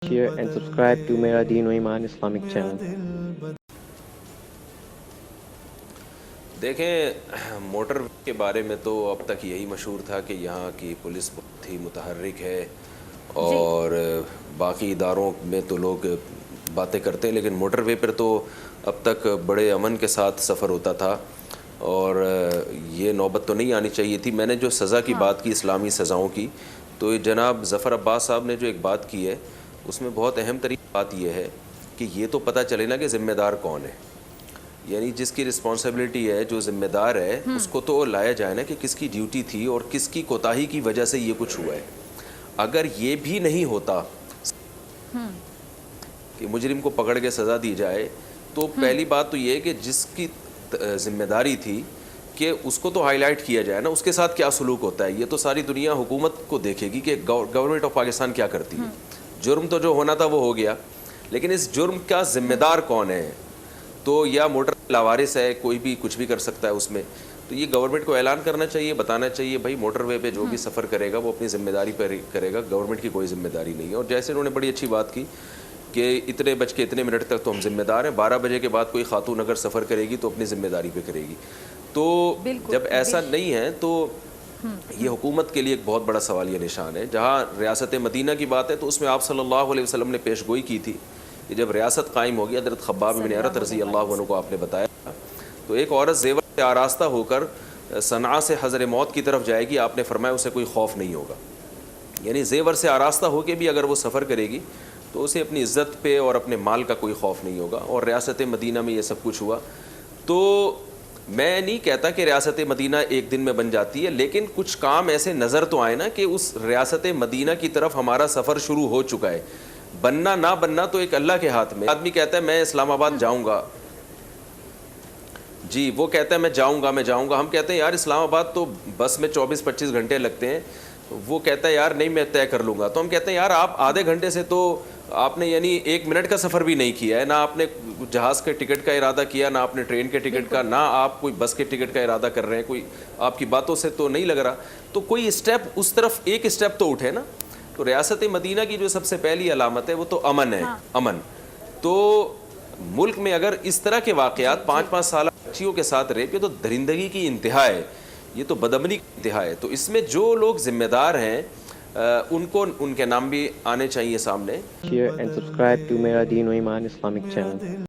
share and subscribe to Mera Deen o Iman Islamic channel. देखें, motor के बारे में तो अब तक यही मशहूर था कि यहाँ की पुलिस बहुत ही मुतहर्रिक है और बाकी इदारों में तो लोग बातें करते हैं, लेकिन मोटर वे पर तो अब तक बड़े अमन के साथ सफ़र होता था और ये नौबत तो नहीं आनी चाहिए थी। मैंने जो सज़ा की बात की, इस्लामी सज़ाओं की, तो जनाब ज़फ़र अब्बास साहब ने जो एक बात की है उसमें बहुत अहम तरीन बात यह है कि ये तो पता चले ना कि ज़िम्मेदार कौन है, यानी जिसकी रिस्पॉन्सिबिलिटी है, जो ज़िम्मेदार है, उसको तो लाया जाए ना कि किसकी ड्यूटी थी और किसकी कोताही की वजह से ये कुछ हुआ है। अगर ये भी नहीं होता कि मुजरिम को पकड़ के सज़ा दी जाए, तो पहली बात तो ये है कि जिसकी ज़िम्मेदारी थी कि उसको तो हाईलाइट किया जाए ना, उसके साथ क्या सलूक होता है। ये तो सारी दुनिया हुकूमत को देखेगी कि गवर्नमेंट ऑफ पाकिस्तान क्या करती है। जुर्म तो जो होना था वो हो गया, लेकिन इस जुर्म का ज़िम्मेदार कौन है? तो या मोटर लावारिस है, कोई भी कुछ भी कर सकता है उसमें। तो ये गवर्नमेंट को ऐलान करना चाहिए, बताना चाहिए भाई मोटर वे पे जो भी सफ़र करेगा वो अपनी ज़िम्मेदारी पर करेगा, गवर्नमेंट की कोई ज़िम्मेदारी नहीं है। और जैसे उन्होंने बड़ी अच्छी बात की कि इतने बज के इतने मिनट तक तो हम ज़िम्मेदार हैं, 12 बजे के बाद कोई खातून अगर सफ़र करेगी तो अपनी ज़िम्मेदारी पे करेगी। तो जब ऐसा नहीं है तो ये हुकूमत के लिए एक बहुत बड़ा सवालिया निशान है। जहाँ रियासत मदीना की बात है तो उसमें आप सल्लल्लाहु अलैहि वसल्लम ने पेशगोई की थी कि जब रियासत कायम होगी, हज़रत खब्बाब बिन अरत रज़ी अल्लाह अन्हु को आपने बताया, तो एक औरत ज़ेवर से आरास्ता होकर सनआ से हज़र मौत की तरफ जाएगी, आपने फरमाया उसे कोई खौफ नहीं होगा। यानी ज़ेवर से आरास्ता होकर भी अगर वो सफ़र करेगी तो उसे अपनी इज़्ज़त पे और अपने माल का कोई खौफ नहीं होगा। और रियासत मदीना में ये सब कुछ हुआ। तो मैं नहीं कहता कि रियासत मदीना एक दिन में बन जाती है, लेकिन कुछ काम ऐसे नज़र तो आए ना कि उस रियासत मदीना की तरफ हमारा सफ़र शुरू हो चुका है। बनना ना बनना तो एक अल्लाह के हाथ में। आदमी कहता है मैं इस्लामाबाद जाऊंगा, जी वो कहता है मैं जाऊंगा। हम कहते हैं यार इस्लामाबाद तो बस में 24-25 घंटे लगते हैं, वो कहता है यार नहीं मैं तय कर लूँगा। तो हम कहते हैं यार आप आधे घंटे से तो आपने यानी 1 मिनट का सफ़र भी नहीं किया है, ना आपने जहाज़ के टिकट का इरादा किया, ना आपने ट्रेन के टिकट का, ना आप कोई बस के टिकट का इरादा कर रहे हैं। कोई आपकी बातों से तो नहीं लग रहा, तो कोई स्टेप उस तरफ एक स्टेप तो उठे ना। तो रियासत मदीना की जो सबसे पहली अलामत है वो तो अमन है। अमन तो मुल्क में अगर इस तरह के वाक़यात 5-5 साल बच्चियों के साथ रेप, ये तो दरिंदगी की इंतहा है, ये तो बदअमनी की इंतहा है। तो इसमें जो लोग ज़िम्मेदार हैं उनको उनके नाम भी आने चाहिए सामने। Share and subscribe to Mera Deen o Iman Islamic channel.